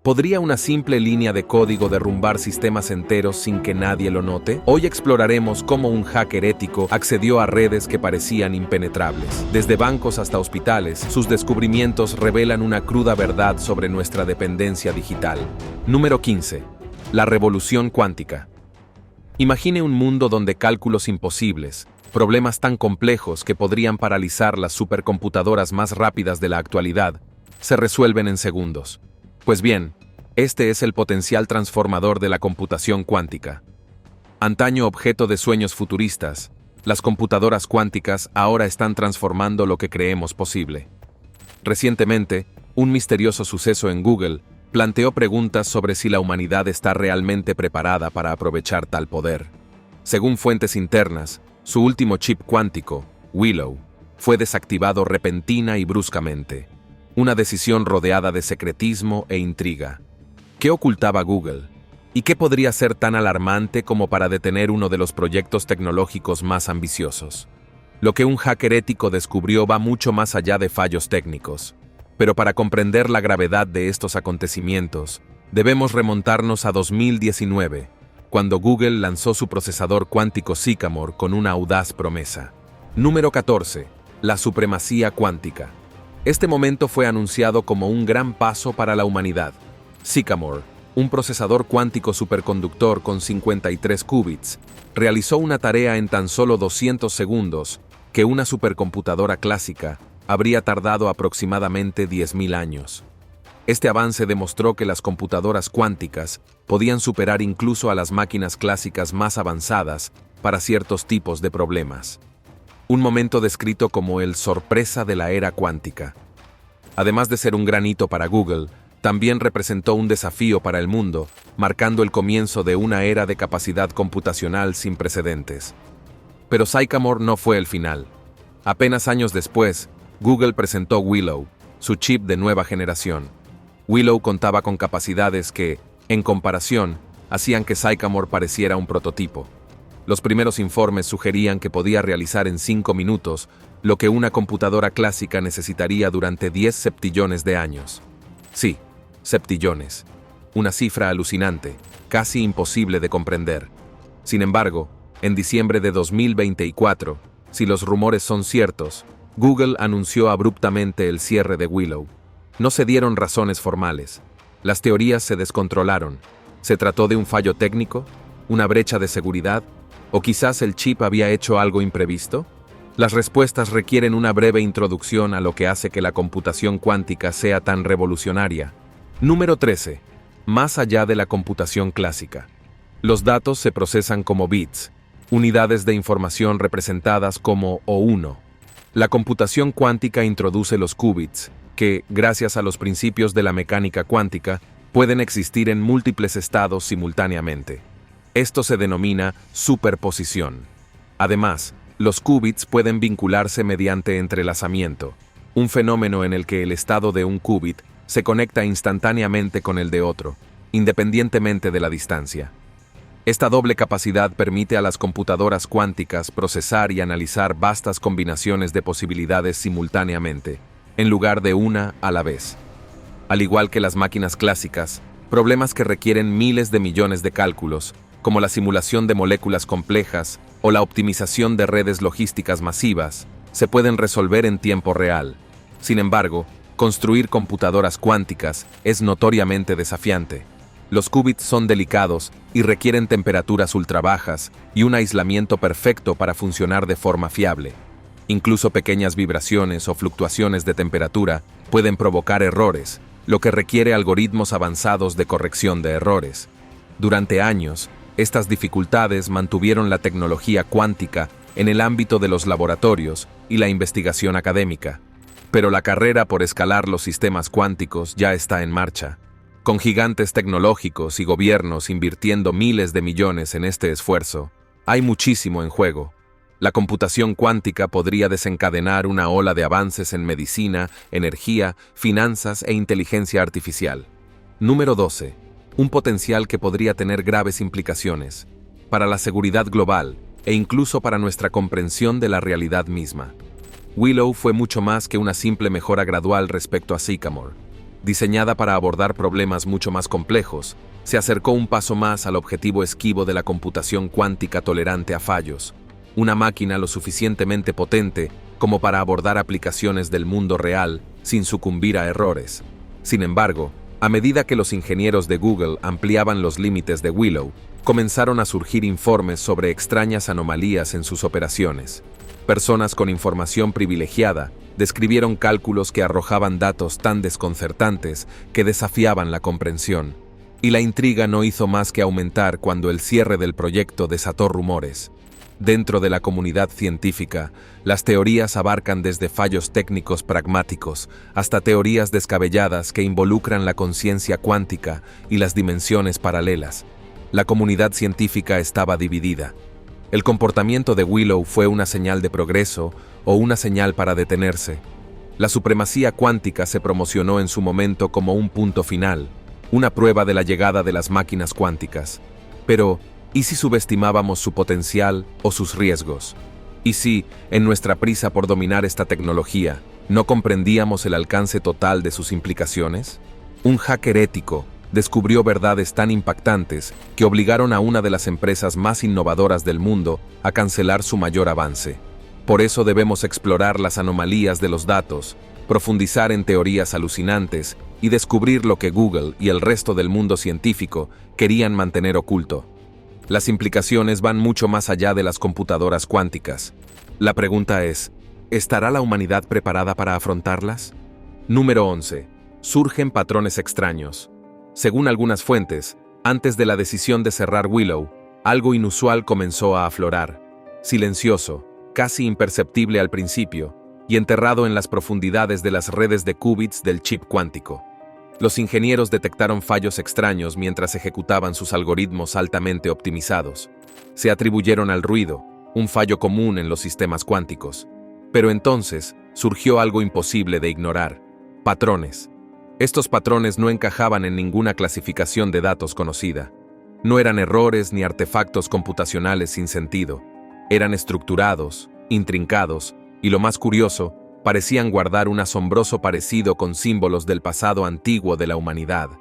¿Podría una simple línea de código derrumbar sistemas enteros sin que nadie lo note? Hoy exploraremos cómo un hacker ético accedió a redes que parecían impenetrables. Desde bancos hasta hospitales, sus descubrimientos revelan una cruda verdad sobre nuestra dependencia digital. Número 15. La revolución cuántica. Imagine un mundo donde cálculos imposibles, problemas tan complejos que podrían paralizar las supercomputadoras más rápidas de la actualidad, se resuelven en segundos. Pues bien, este es el potencial transformador de la computación cuántica. Antaño objeto de sueños futuristas, las computadoras cuánticas ahora están transformando lo que creemos posible. Recientemente, un misterioso suceso en Google planteó preguntas sobre si la humanidad está realmente preparada para aprovechar tal poder. Según fuentes internas, su último chip cuántico, Willow, fue desactivado repentina y bruscamente. Una decisión rodeada de secretismo e intriga. ¿Qué ocultaba Google? ¿Y qué podría ser tan alarmante como para detener uno de los proyectos tecnológicos más ambiciosos? Lo que un hacker ético descubrió va mucho más allá de fallos técnicos. Pero para comprender la gravedad de estos acontecimientos, debemos remontarnos a 2019, cuando Google lanzó su procesador cuántico Sycamore con una audaz promesa. Número 14. La supremacía cuántica. Este momento fue anunciado como un gran paso para la humanidad. Sycamore, un procesador cuántico superconductor con 53 qubits, realizó una tarea en tan solo 200 segundos que una supercomputadora clásica habría tardado aproximadamente 10.000 años. Este avance demostró que las computadoras cuánticas podían superar incluso a las máquinas clásicas más avanzadas para ciertos tipos de problemas. Un momento descrito como el sorpresa de la era cuántica. Además de ser un gran hito para Google, también representó un desafío para el mundo, marcando el comienzo de una era de capacidad computacional sin precedentes. Pero Sycamore no fue el final. Apenas años después, Google presentó Willow, su chip de nueva generación. Willow contaba con capacidades que, en comparación, hacían que Sycamore pareciera un prototipo. Los primeros informes sugerían que podía realizar en 5 minutos lo que una computadora clásica necesitaría durante 10 septillones de años. Sí, septillones. Una cifra alucinante, casi imposible de comprender. Sin embargo, en diciembre de 2024, si los rumores son ciertos, Google anunció abruptamente el cierre de Willow. No se dieron razones formales. Las teorías se descontrolaron. ¿Se trató de un fallo técnico? ¿Una brecha de seguridad? ¿O quizás el chip había hecho algo imprevisto? Las respuestas requieren una breve introducción a lo que hace que la computación cuántica sea tan revolucionaria. Número 13. Más allá de la computación clásica. Los datos se procesan como bits, unidades de información representadas como O1. La computación cuántica introduce los qubits, que, gracias a los principios de la mecánica cuántica, pueden existir en múltiples estados simultáneamente. Esto se denomina superposición. Además, los qubits pueden vincularse mediante entrelazamiento, un fenómeno en el que el estado de un qubit se conecta instantáneamente con el de otro, independientemente de la distancia. Esta doble capacidad permite a las computadoras cuánticas procesar y analizar vastas combinaciones de posibilidades simultáneamente, en lugar de una a la vez. Al igual que las máquinas clásicas, problemas que requieren miles de millones de cálculos, como la simulación de moléculas complejas o la optimización de redes logísticas masivas, se pueden resolver en tiempo real. Sin embargo, construir computadoras cuánticas es notoriamente desafiante. Los qubits son delicados y requieren temperaturas ultrabajas y un aislamiento perfecto para funcionar de forma fiable. Incluso pequeñas vibraciones o fluctuaciones de temperatura pueden provocar errores, lo que requiere algoritmos avanzados de corrección de errores. Durante años, estas dificultades mantuvieron la tecnología cuántica en el ámbito de los laboratorios y la investigación académica. Pero la carrera por escalar los sistemas cuánticos ya está en marcha. Con gigantes tecnológicos y gobiernos invirtiendo miles de millones en este esfuerzo, hay muchísimo en juego. La computación cuántica podría desencadenar una ola de avances en medicina, energía, finanzas e inteligencia artificial. Número 12. Un potencial que podría tener graves implicaciones para la seguridad global e incluso para nuestra comprensión de la realidad misma. Willow fue mucho más que una simple mejora gradual respecto a Sycamore. diseñada para abordar problemas mucho más complejos, se acercó un paso más al objetivo esquivo de la computación cuántica tolerante a fallos, una máquina lo suficientemente potente como para abordar aplicaciones del mundo real sin sucumbir a errores. Sin embargo, a medida que los ingenieros de Google ampliaban los límites de Willow, comenzaron a surgir informes sobre extrañas anomalías en sus operaciones. Personas con información privilegiada describieron cálculos que arrojaban datos tan desconcertantes que desafiaban la comprensión. Y la intriga no hizo más que aumentar cuando el cierre del proyecto desató rumores. Dentro de la comunidad científica, las teorías abarcan desde fallos técnicos pragmáticos hasta teorías descabelladas que involucran la conciencia cuántica y las dimensiones paralelas. La comunidad científica estaba dividida. El comportamiento de Willow fue una señal de progreso o una señal para detenerse. La supremacía cuántica se promocionó en su momento como un punto final, una prueba de la llegada de las máquinas cuánticas. Pero, ¿y si subestimábamos su potencial o sus riesgos? ¿Y si, en nuestra prisa por dominar esta tecnología, no comprendíamos el alcance total de sus implicaciones? Un hacker ético descubrió verdades tan impactantes que obligaron a una de las empresas más innovadoras del mundo a cancelar su mayor avance. Por eso debemos explorar las anomalías de los datos, profundizar en teorías alucinantes y descubrir lo que Google y el resto del mundo científico querían mantener oculto. Las implicaciones van mucho más allá de las computadoras cuánticas. La pregunta es, ¿estará la humanidad preparada para afrontarlas? Número 11. Surgen patrones extraños. Según algunas fuentes, antes de la decisión de cerrar Willow, algo inusual comenzó a aflorar. Silencioso, casi imperceptible al principio, y enterrado en las profundidades de las redes de qubits del chip cuántico. Los ingenieros detectaron fallos extraños mientras ejecutaban sus algoritmos altamente optimizados. Se atribuyeron al ruido, un fallo común en los sistemas cuánticos. Pero entonces surgió algo imposible de ignorar: patrones. Estos patrones no encajaban en ninguna clasificación de datos conocida. No eran errores ni artefactos computacionales sin sentido. Eran estructurados, intrincados, y lo más curioso, parecían guardar un asombroso parecido con símbolos del pasado antiguo de la humanidad.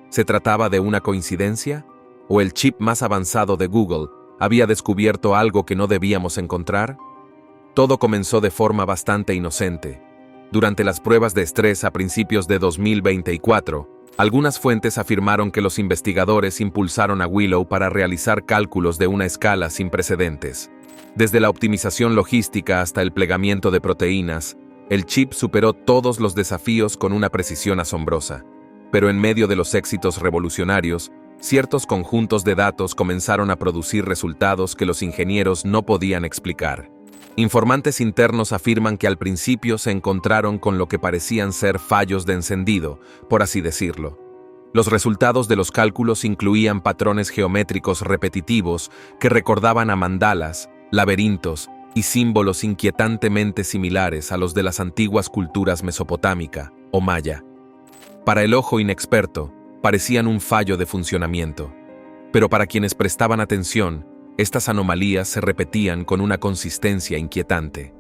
¿Se trataba de una coincidencia? ¿O el chip más avanzado de Google había descubierto algo que no debíamos encontrar? Todo comenzó de forma bastante inocente. Durante las pruebas de estrés a principios de 2024, algunas fuentes afirmaron que los investigadores impulsaron a Willow para realizar cálculos de una escala sin precedentes. Desde la optimización logística hasta el plegamiento de proteínas, el chip superó todos los desafíos con una precisión asombrosa. Pero en medio de los éxitos revolucionarios, ciertos conjuntos de datos comenzaron a producir resultados que los ingenieros no podían explicar. Informantes internos afirman que al principio se encontraron con lo que parecían ser fallos de encendido, por así decirlo. Los resultados de los cálculos incluían patrones geométricos repetitivos que recordaban a mandalas, laberintos y símbolos inquietantemente similares a los de las antiguas culturas mesopotámica o maya. Para el ojo inexperto, parecían un fallo de funcionamiento. Pero para quienes prestaban atención, estas anomalías se repetían con una consistencia inquietante.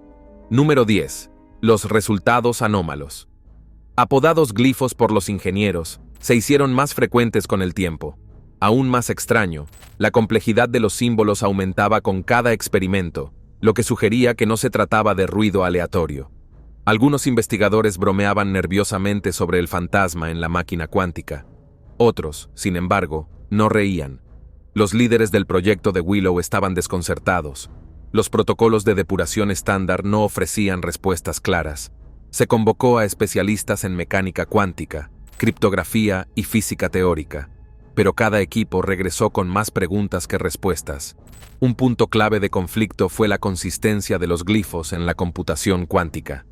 Número 10. Los resultados anómalos. Apodados glifos por los ingenieros, se hicieron más frecuentes con el tiempo. Aún más extraño, la complejidad de los símbolos aumentaba con cada experimento, lo que sugería que no se trataba de ruido aleatorio. Algunos investigadores bromeaban nerviosamente sobre el fantasma en la máquina cuántica. Otros, sin embargo, no reían. Los líderes del proyecto de Willow estaban desconcertados. Los protocolos de depuración estándar no ofrecían respuestas claras. Se convocó a especialistas en mecánica cuántica, criptografía y física teórica. Pero cada equipo regresó con más preguntas que respuestas. Un punto clave de conflicto fue la consistencia de los glifos en la computación cuántica.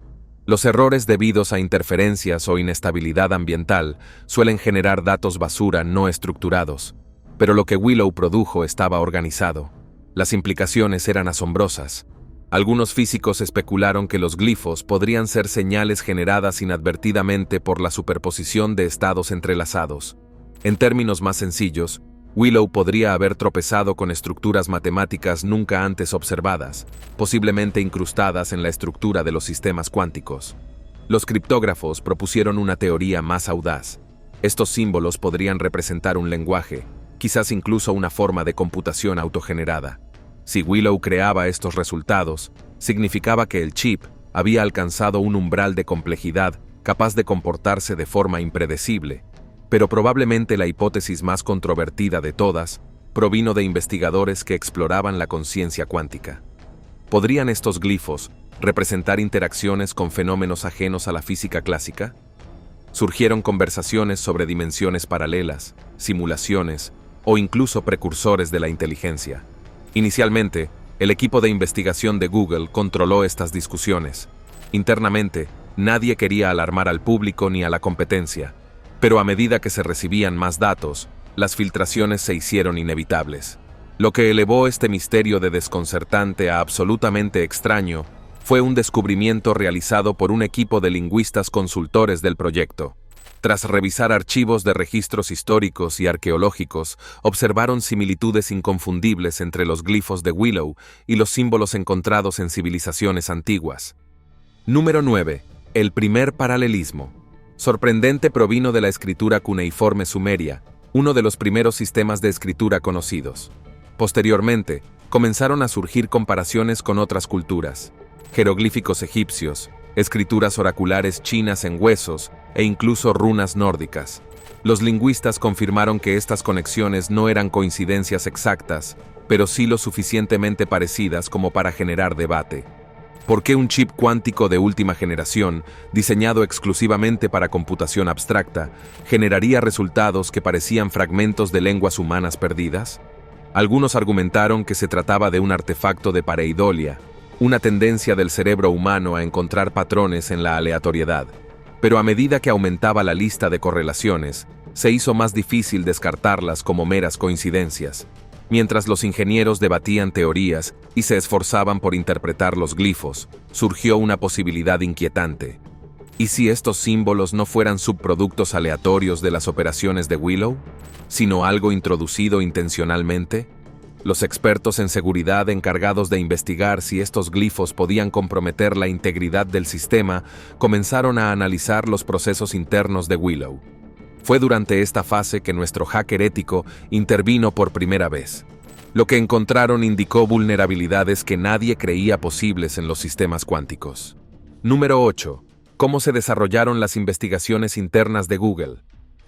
Los errores debidos a interferencias o inestabilidad ambiental suelen generar datos basura no estructurados. Pero lo que Willow produjo estaba organizado. Las implicaciones eran asombrosas. Algunos físicos especularon que los glifos podrían ser señales generadas inadvertidamente por la superposición de estados entrelazados. En términos más sencillos, Willow podría haber tropezado con estructuras matemáticas nunca antes observadas, posiblemente incrustadas en la estructura de los sistemas cuánticos. Los criptógrafos propusieron una teoría más audaz. Estos símbolos podrían representar un lenguaje, quizás incluso una forma de computación autogenerada. Si Willow creaba estos resultados, significaba que el chip había alcanzado un umbral de complejidad capaz de comportarse de forma impredecible, pero probablemente la hipótesis más controvertida de todas provino de investigadores que exploraban la conciencia cuántica. ¿Podrían estos glifos representar interacciones con fenómenos ajenos a la física clásica? Surgieron conversaciones sobre dimensiones paralelas, simulaciones o incluso precursores de la inteligencia. Inicialmente, el equipo de investigación de Google controló estas discusiones. Internamente, nadie quería alarmar al público ni a la competencia, pero a medida que se recibían más datos, las filtraciones se hicieron inevitables. Lo que elevó este misterio de desconcertante a absolutamente extraño fue un descubrimiento realizado por un equipo de lingüistas consultores del proyecto. Tras revisar archivos de registros históricos y arqueológicos, observaron similitudes inconfundibles entre los glifos de Willow y los símbolos encontrados en civilizaciones antiguas. Número 9. El primer paralelismo. Sorprendente provino de la escritura cuneiforme sumeria, uno de los primeros sistemas de escritura conocidos. Posteriormente, comenzaron a surgir comparaciones con otras culturas, jeroglíficos egipcios, escrituras oraculares chinas en huesos e incluso runas nórdicas. Los lingüistas confirmaron que estas conexiones no eran coincidencias exactas, pero sí lo suficientemente parecidas como para generar debate. ¿Por qué un chip cuántico de última generación, diseñado exclusivamente para computación abstracta, generaría resultados que parecían fragmentos de lenguas humanas perdidas? Algunos argumentaron que se trataba de un artefacto de pareidolia, una tendencia del cerebro humano a encontrar patrones en la aleatoriedad. Pero a medida que aumentaba la lista de correlaciones, se hizo más difícil descartarlas como meras coincidencias. Mientras los ingenieros debatían teorías y se esforzaban por interpretar los glifos, surgió una posibilidad inquietante. ¿Y si estos símbolos no fueran subproductos aleatorios de las operaciones de Willow, sino algo introducido intencionalmente? Los expertos en seguridad encargados de investigar si estos glifos podían comprometer la integridad del sistema comenzaron a analizar los procesos internos de Willow. Fue durante esta fase que nuestro hacker ético intervino por primera vez. Lo que encontraron indicó vulnerabilidades que nadie creía posibles en los sistemas cuánticos. Número 8. ¿Cómo se desarrollaron las investigaciones internas de Google?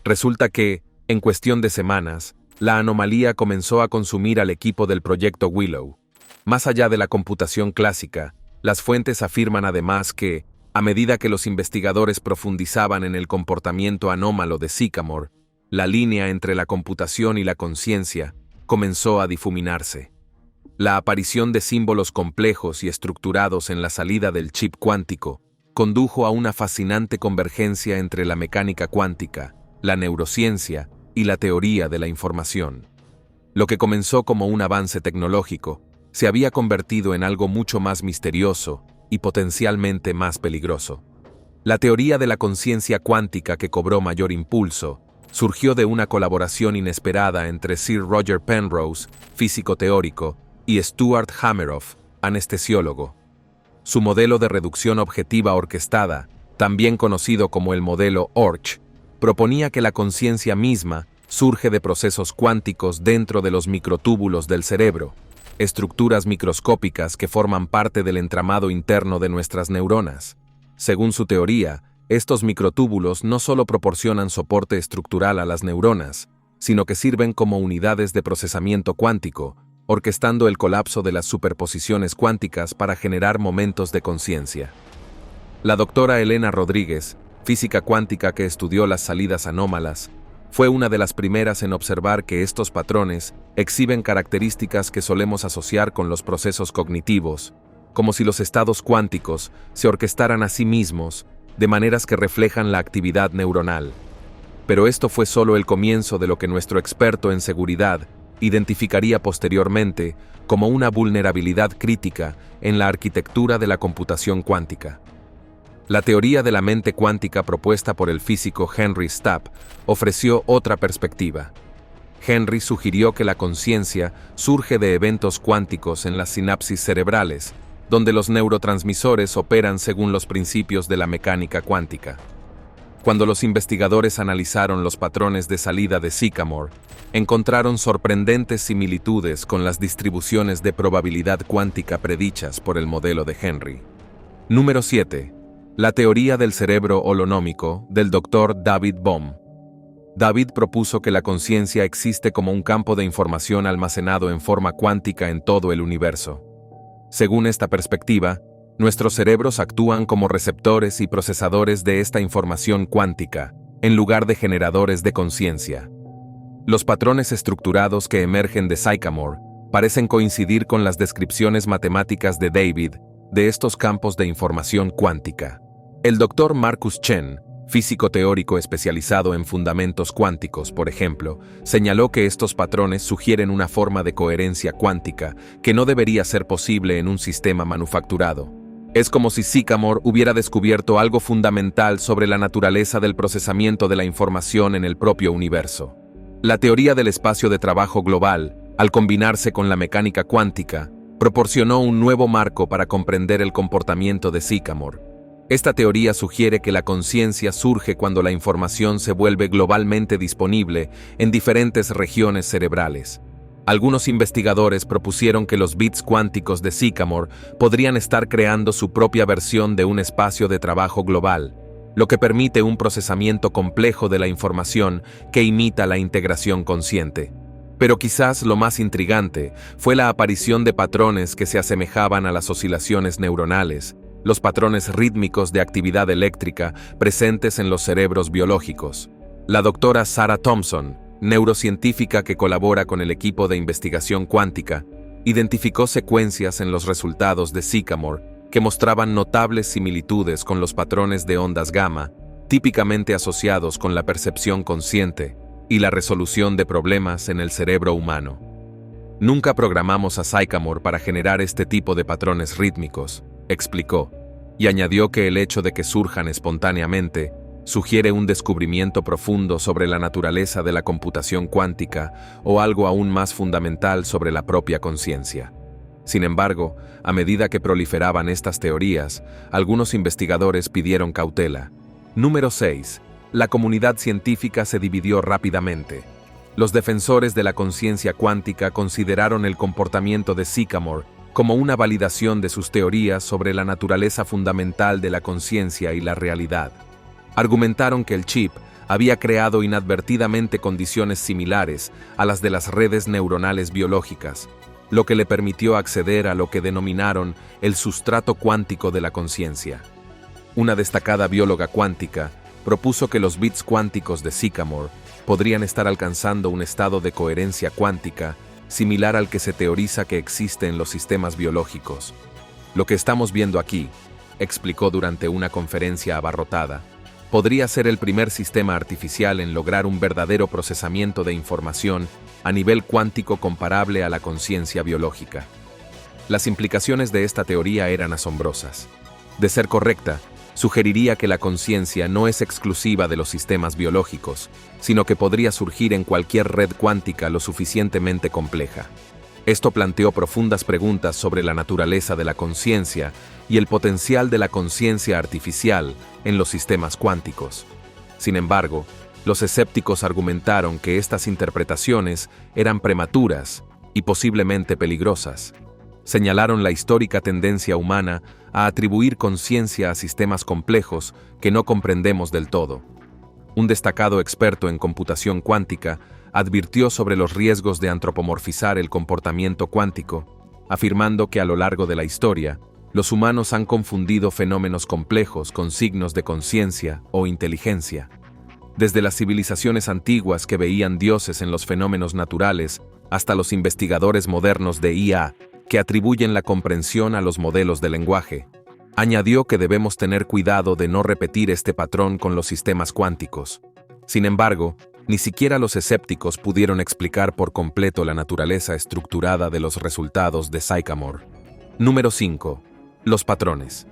Resulta que, en cuestión de semanas, la anomalía comenzó a consumir al equipo del proyecto Willow. Más allá de la computación clásica, las fuentes afirman además que, a medida que los investigadores profundizaban en el comportamiento anómalo de Sycamore, la línea entre la computación y la conciencia comenzó a difuminarse. La aparición de símbolos complejos y estructurados en la salida del chip cuántico condujo a una fascinante convergencia entre la mecánica cuántica, la neurociencia y la teoría de la información. Lo que comenzó como un avance tecnológico se había convertido en algo mucho más misterioso y potencialmente más peligroso. La teoría de la conciencia cuántica que cobró mayor impulso surgió de una colaboración inesperada entre Sir Roger Penrose, físico teórico, y Stuart Hameroff, anestesiólogo. Su modelo de reducción objetiva orquestada, también conocido como el modelo ORCH, proponía que la conciencia misma surge de procesos cuánticos dentro de los microtúbulos del cerebro, estructuras microscópicas que forman parte del entramado interno de nuestras neuronas. Según su teoría, estos microtúbulos no solo proporcionan soporte estructural a las neuronas, sino que sirven como unidades de procesamiento cuántico, orquestando el colapso de las superposiciones cuánticas para generar momentos de conciencia. La doctora Elena Rodríguez, física cuántica que estudió las salidas anómalas, fue una de las primeras en observar que estos patrones exhiben características que solemos asociar con los procesos cognitivos, como si los estados cuánticos se orquestaran a sí mismos de maneras que reflejan la actividad neuronal. Pero esto fue solo el comienzo de lo que nuestro experto en seguridad identificaría posteriormente como una vulnerabilidad crítica en la arquitectura de la computación cuántica. La teoría de la mente cuántica propuesta por el físico Henry Stapp ofreció otra perspectiva. Henry sugirió que la conciencia surge de eventos cuánticos en las sinapsis cerebrales, donde los neurotransmisores operan según los principios de la mecánica cuántica. Cuando los investigadores analizaron los patrones de salida de Sycamore, encontraron sorprendentes similitudes con las distribuciones de probabilidad cuántica predichas por el modelo de Henry. Número 7. La teoría del cerebro holonómico del Dr. David Bohm. David propuso que la conciencia existe como un campo de información almacenado en forma cuántica en todo el universo. Según esta perspectiva, nuestros cerebros actúan como receptores y procesadores de esta información cuántica, en lugar de generadores de conciencia. Los patrones estructurados que emergen de Sycamore parecen coincidir con las descripciones matemáticas de David de estos campos de información cuántica. El Dr. Marcus Chen, físico teórico especializado en fundamentos cuánticos, por ejemplo, señaló que estos patrones sugieren una forma de coherencia cuántica que no debería ser posible en un sistema manufacturado. Es como si Sycamore hubiera descubierto algo fundamental sobre la naturaleza del procesamiento de la información en el propio universo. La teoría del espacio de trabajo global, al combinarse con la mecánica cuántica, proporcionó un nuevo marco para comprender el comportamiento de Sycamore. Esta teoría sugiere que la conciencia surge cuando la información se vuelve globalmente disponible en diferentes regiones cerebrales. Algunos investigadores propusieron que los bits cuánticos de Sycamore podrían estar creando su propia versión de un espacio de trabajo global, lo que permite un procesamiento complejo de la información que imita la integración consciente. Pero quizás lo más intrigante fue la aparición de patrones que se asemejaban a las oscilaciones neuronales, los patrones rítmicos de actividad eléctrica presentes en los cerebros biológicos. La doctora Sarah Thompson, neurocientífica que colabora con el equipo de investigación cuántica, identificó secuencias en los resultados de Sycamore que mostraban notables similitudes con los patrones de ondas gamma, típicamente asociados con la percepción consciente y la resolución de problemas en el cerebro humano. Nunca programamos a Sycamore para generar este tipo de patrones rítmicos, explicó, y añadió que el hecho de que surjan espontáneamente sugiere un descubrimiento profundo sobre la naturaleza de la computación cuántica o algo aún más fundamental sobre la propia conciencia. Sin embargo, a medida que proliferaban estas teorías, algunos investigadores pidieron cautela. Número 6. La comunidad científica se dividió rápidamente. Los defensores de la conciencia cuántica consideraron el comportamiento de Sycamore como una validación de sus teorías sobre la naturaleza fundamental de la conciencia y la realidad. Argumentaron que el chip había creado inadvertidamente condiciones similares a las de las redes neuronales biológicas, lo que le permitió acceder a lo que denominaron el sustrato cuántico de la conciencia. Una destacada bióloga cuántica propuso que los bits cuánticos de Sycamore podrían estar alcanzando un estado de coherencia cuántica similar al que se teoriza que existe en los sistemas biológicos. Lo que estamos viendo aquí, explicó durante una conferencia abarrotada, podría ser el primer sistema artificial en lograr un verdadero procesamiento de información a nivel cuántico comparable a la conciencia biológica. Las implicaciones de esta teoría eran asombrosas. De ser correcta, sugeriría que la conciencia no es exclusiva de los sistemas biológicos, sino que podría surgir en cualquier red cuántica lo suficientemente compleja. Esto planteó profundas preguntas sobre la naturaleza de la conciencia y el potencial de la conciencia artificial en los sistemas cuánticos. Sin embargo, los escépticos argumentaron que estas interpretaciones eran prematuras y posiblemente peligrosas. Señalaron la histórica tendencia humana a atribuir conciencia a sistemas complejos que no comprendemos del todo. Un destacado experto en computación cuántica advirtió sobre los riesgos de antropomorfizar el comportamiento cuántico, afirmando que a lo largo de la historia, los humanos han confundido fenómenos complejos con signos de conciencia o inteligencia. Desde las civilizaciones antiguas que veían dioses en los fenómenos naturales, hasta los investigadores modernos de IA, que atribuyen la comprensión a los modelos de lenguaje. Añadió que debemos tener cuidado de no repetir este patrón con los sistemas cuánticos. Sin embargo, ni siquiera los escépticos pudieron explicar por completo la naturaleza estructurada de los resultados de Sycamore. Número 5. Los patrones.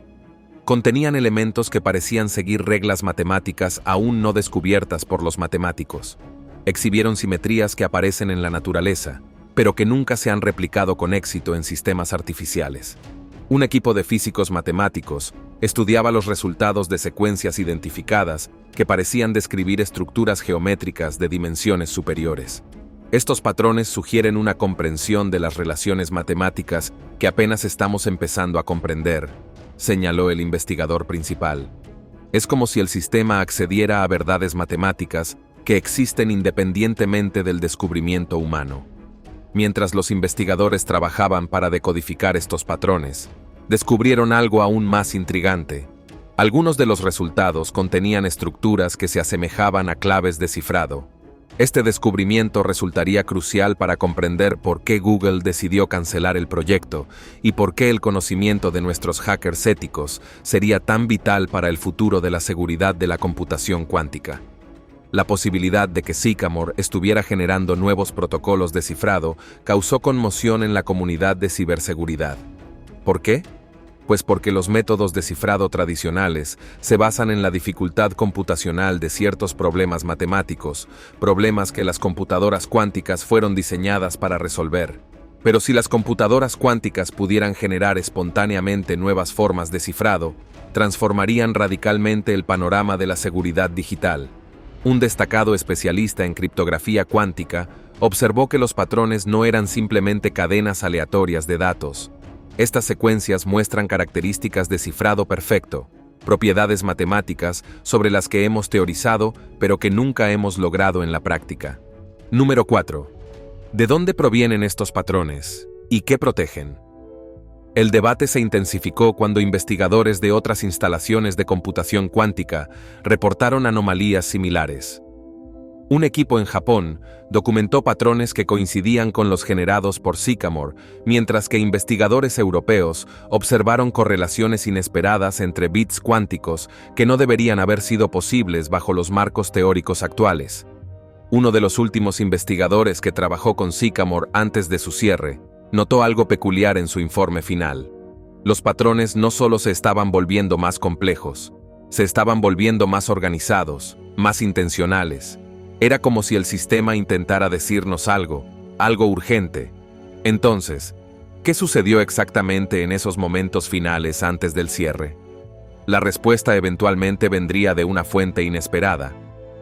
Contenían elementos que parecían seguir reglas matemáticas aún no descubiertas por los matemáticos. Exhibieron simetrías que aparecen en la naturaleza, pero que nunca se han replicado con éxito en sistemas artificiales. Un equipo de físicos matemáticos estudiaba los resultados de secuencias identificadas que parecían describir estructuras geométricas de dimensiones superiores. Estos patrones sugieren una comprensión de las relaciones matemáticas que apenas estamos empezando a comprender, señaló el investigador principal. Es como si el sistema accediera a verdades matemáticas que existen independientemente del descubrimiento humano. Mientras los investigadores trabajaban para decodificar estos patrones, descubrieron algo aún más intrigante. Algunos de los resultados contenían estructuras que se asemejaban a claves de cifrado. Este descubrimiento resultaría crucial para comprender por qué Google decidió cancelar el proyecto y por qué el conocimiento de nuestros hackers éticos sería tan vital para el futuro de la seguridad de la computación cuántica. La posibilidad de que Sycamore estuviera generando nuevos protocolos de cifrado causó conmoción en la comunidad de ciberseguridad. ¿Por qué? Pues porque los métodos de cifrado tradicionales se basan en la dificultad computacional de ciertos problemas matemáticos, problemas que las computadoras cuánticas fueron diseñadas para resolver. Pero si las computadoras cuánticas pudieran generar espontáneamente nuevas formas de cifrado, transformarían radicalmente el panorama de la seguridad digital. Un destacado especialista en criptografía cuántica observó que los patrones no eran simplemente cadenas aleatorias de datos. Estas secuencias muestran características de cifrado perfecto, propiedades matemáticas sobre las que hemos teorizado pero que nunca hemos logrado en la práctica. Número 4. ¿De dónde provienen estos patrones? ¿Y qué protegen? El debate se intensificó cuando investigadores de otras instalaciones de computación cuántica reportaron anomalías similares. Un equipo en Japón documentó patrones que coincidían con los generados por Sycamore, mientras que investigadores europeos observaron correlaciones inesperadas entre bits cuánticos que no deberían haber sido posibles bajo los marcos teóricos actuales. Uno de los últimos investigadores que trabajó con Sycamore antes de su cierre notó algo peculiar en su informe final. Los patrones no solo se estaban volviendo más complejos, se estaban volviendo más organizados, más intencionales. Era como si el sistema intentara decirnos algo urgente. Entonces, ¿qué sucedió exactamente en esos momentos finales antes del cierre? La respuesta eventualmente vendría de una fuente inesperada,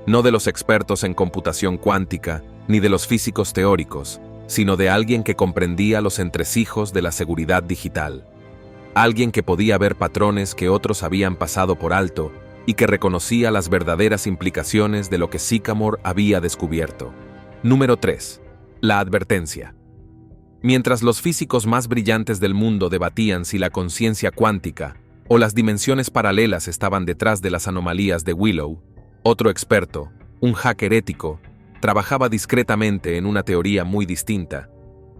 no de los expertos en computación cuántica, ni de los físicos teóricos, sino de alguien que comprendía los entresijos de la seguridad digital. Alguien que podía ver patrones que otros habían pasado por alto y que reconocía las verdaderas implicaciones de lo que Sycamore había descubierto. Número 3. La advertencia. Mientras los físicos más brillantes del mundo debatían si la conciencia cuántica o las dimensiones paralelas estaban detrás de las anomalías de Willow, otro experto, un hacker ético, trabajaba discretamente en una teoría muy distinta.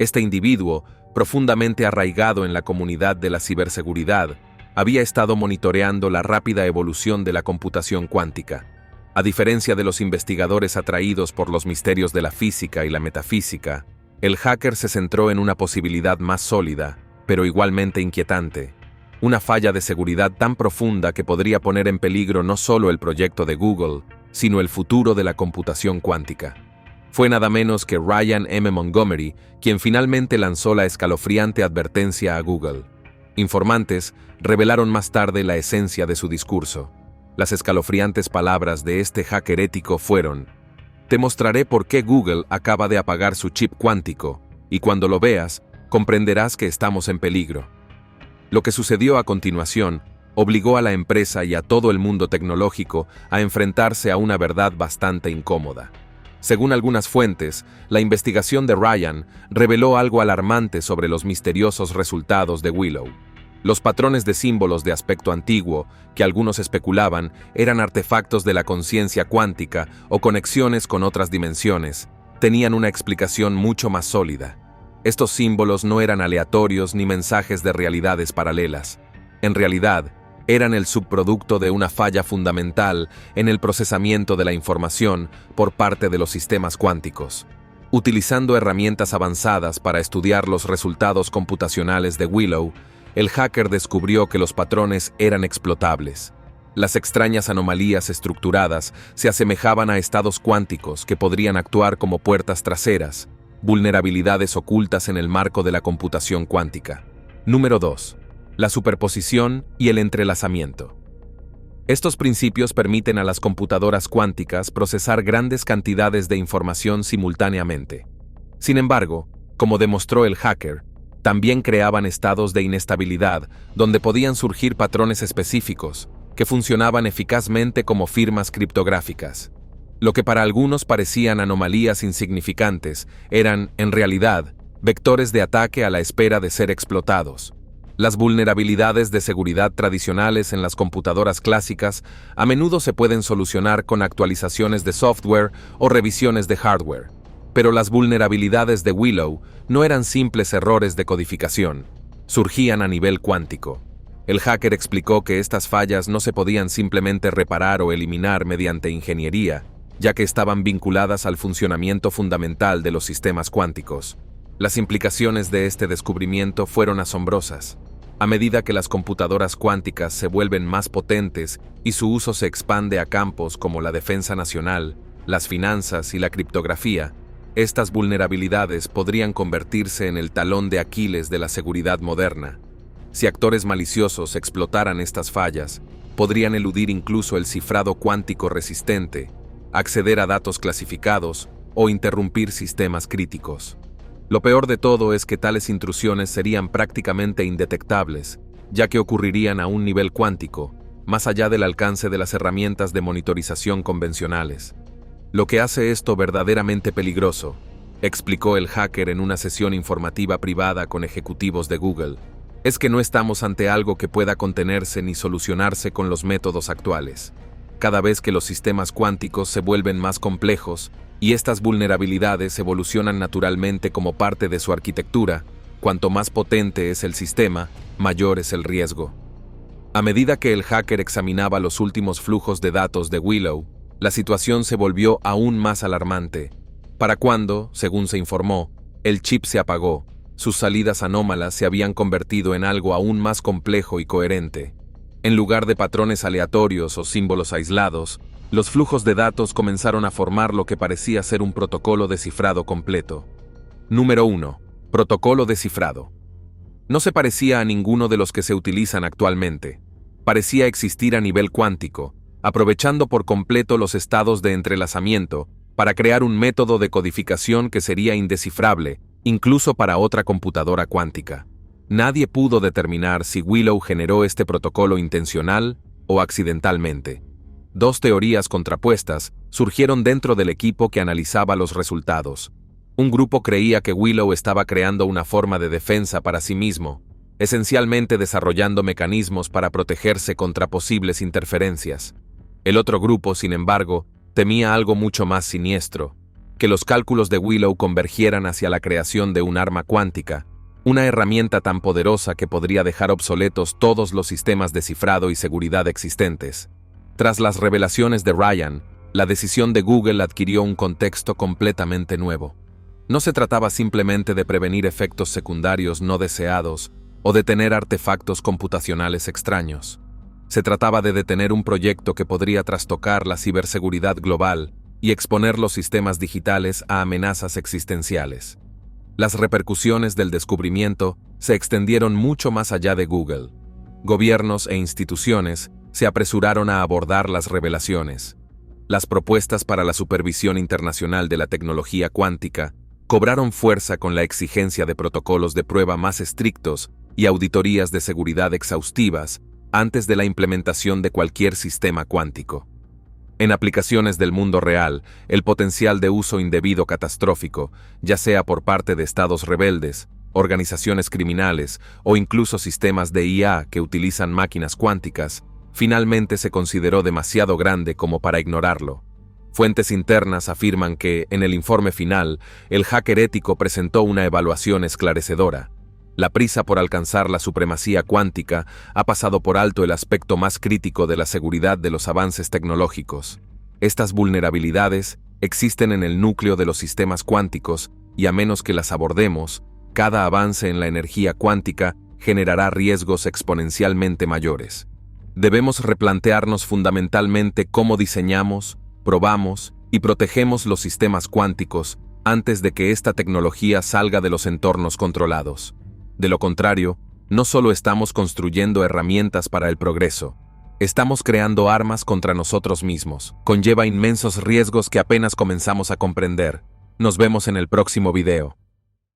Este individuo, profundamente arraigado en la comunidad de la ciberseguridad, había estado monitoreando la rápida evolución de la computación cuántica. A diferencia de los investigadores atraídos por los misterios de la física y la metafísica, el hacker se centró en una posibilidad más sólida, pero igualmente inquietante. Una falla de seguridad tan profunda que podría poner en peligro no solo el proyecto de Google, sino el futuro de la computación cuántica. Fue nada menos que Ryan M. Montgomery quien finalmente lanzó la escalofriante advertencia a Google. Informantes revelaron más tarde la esencia de su discurso. Las escalofriantes palabras de este hacker ético fueron: «Te mostraré por qué Google acaba de apagar su chip cuántico, y cuando lo veas, comprenderás que estamos en peligro». Lo que sucedió a continuación obligó a la empresa y a todo el mundo tecnológico a enfrentarse a una verdad bastante incómoda. Según algunas fuentes, la investigación de Ryan reveló algo alarmante sobre los misteriosos resultados de Willow. Los patrones de símbolos de aspecto antiguo, que algunos especulaban eran artefactos de la conciencia cuántica o conexiones con otras dimensiones, tenían una explicación mucho más sólida. Estos símbolos no eran aleatorios ni mensajes de realidades paralelas. En realidad, eran el subproducto de una falla fundamental en el procesamiento de la información por parte de los sistemas cuánticos. Utilizando herramientas avanzadas para estudiar los resultados computacionales de Willow, el hacker descubrió que los patrones eran explotables. Las extrañas anomalías estructuradas se asemejaban a estados cuánticos que podrían actuar como puertas traseras, vulnerabilidades ocultas en el marco de la computación cuántica. Número 2. la superposición y el entrelazamiento. Estos principios permiten a las computadoras cuánticas procesar grandes cantidades de información simultáneamente. Sin embargo, como demostró el hacker, también creaban estados de inestabilidad donde podían surgir patrones específicos que funcionaban eficazmente como firmas criptográficas. Lo que para algunos parecían anomalías insignificantes eran, en realidad, vectores de ataque a la espera de ser explotados. Las vulnerabilidades de seguridad tradicionales en las computadoras clásicas a menudo se pueden solucionar con actualizaciones de software o revisiones de hardware. Pero las vulnerabilidades de Willow no eran simples errores de codificación, surgían a nivel cuántico. El hacker explicó que estas fallas no se podían simplemente reparar o eliminar mediante ingeniería, ya que estaban vinculadas al funcionamiento fundamental de los sistemas cuánticos. Las implicaciones de este descubrimiento fueron asombrosas. A medida que las computadoras cuánticas se vuelven más potentes y su uso se expande a campos como la defensa nacional, las finanzas y la criptografía, estas vulnerabilidades podrían convertirse en el talón de Aquiles de la seguridad moderna. Si actores maliciosos explotaran estas fallas, podrían eludir incluso el cifrado cuántico resistente, acceder a datos clasificados o interrumpir sistemas críticos. Lo peor de todo es que tales intrusiones serían prácticamente indetectables, ya que ocurrirían a un nivel cuántico, más allá del alcance de las herramientas de monitorización convencionales. Lo que hace esto verdaderamente peligroso, explicó el hacker en una sesión informativa privada con ejecutivos de Google, es que no estamos ante algo que pueda contenerse ni solucionarse con los métodos actuales. Cada vez que los sistemas cuánticos se vuelven más complejos, y estas vulnerabilidades evolucionan naturalmente como parte de su arquitectura, cuanto más potente es el sistema, mayor es el riesgo. A medida que el hacker examinaba los últimos flujos de datos de Willow, la situación se volvió aún más alarmante. Para cuando, según se informó, el chip se apagó, sus salidas anómalas se habían convertido en algo aún más complejo y coherente. En lugar de patrones aleatorios o símbolos aislados, los flujos de datos comenzaron a formar lo que parecía ser un protocolo de cifrado completo. Número 1. Protocolo de cifrado. No se parecía a ninguno de los que se utilizan actualmente. Parecía existir a nivel cuántico, aprovechando por completo los estados de entrelazamiento para crear un método de codificación que sería indescifrable, incluso para otra computadora cuántica. Nadie pudo determinar si Willow generó este protocolo intencional o accidentalmente. Dos teorías contrapuestas surgieron dentro del equipo que analizaba los resultados. Un grupo creía que Willow estaba creando una forma de defensa para sí mismo, esencialmente desarrollando mecanismos para protegerse contra posibles interferencias. El otro grupo, sin embargo, temía algo mucho más siniestro, que los cálculos de Willow convergieran hacia la creación de un arma cuántica, una herramienta tan poderosa que podría dejar obsoletos todos los sistemas de cifrado y seguridad existentes. Tras las revelaciones de Ryan, la decisión de Google adquirió un contexto completamente nuevo. No se trataba simplemente de prevenir efectos secundarios no deseados o detener artefactos computacionales extraños. Se trataba de detener un proyecto que podría trastocar la ciberseguridad global y exponer los sistemas digitales a amenazas existenciales. Las repercusiones del descubrimiento se extendieron mucho más allá de Google. Gobiernos e instituciones se apresuraron a abordar las revelaciones. Las propuestas para la supervisión internacional de la tecnología cuántica cobraron fuerza con la exigencia de protocolos de prueba más estrictos y auditorías de seguridad exhaustivas antes de la implementación de cualquier sistema cuántico. En aplicaciones del mundo real, el potencial de uso indebido catastrófico, ya sea por parte de estados rebeldes, organizaciones criminales o incluso sistemas de IA que utilizan máquinas cuánticas, finalmente se consideró demasiado grande como para ignorarlo. Fuentes internas afirman que, en el informe final, el hacker ético presentó una evaluación esclarecedora. La prisa por alcanzar la supremacía cuántica ha pasado por alto el aspecto más crítico de la seguridad de los avances tecnológicos. Estas vulnerabilidades existen en el núcleo de los sistemas cuánticos y a menos que las abordemos, cada avance en la energía cuántica generará riesgos exponencialmente mayores. Debemos replantearnos fundamentalmente cómo diseñamos, probamos y protegemos los sistemas cuánticos antes de que esta tecnología salga de los entornos controlados. De lo contrario, No solo estamos construyendo herramientas para el progreso, estamos creando armas contra nosotros mismos. Conlleva inmensos riesgos que apenas comenzamos a comprender. Nos vemos en el próximo video.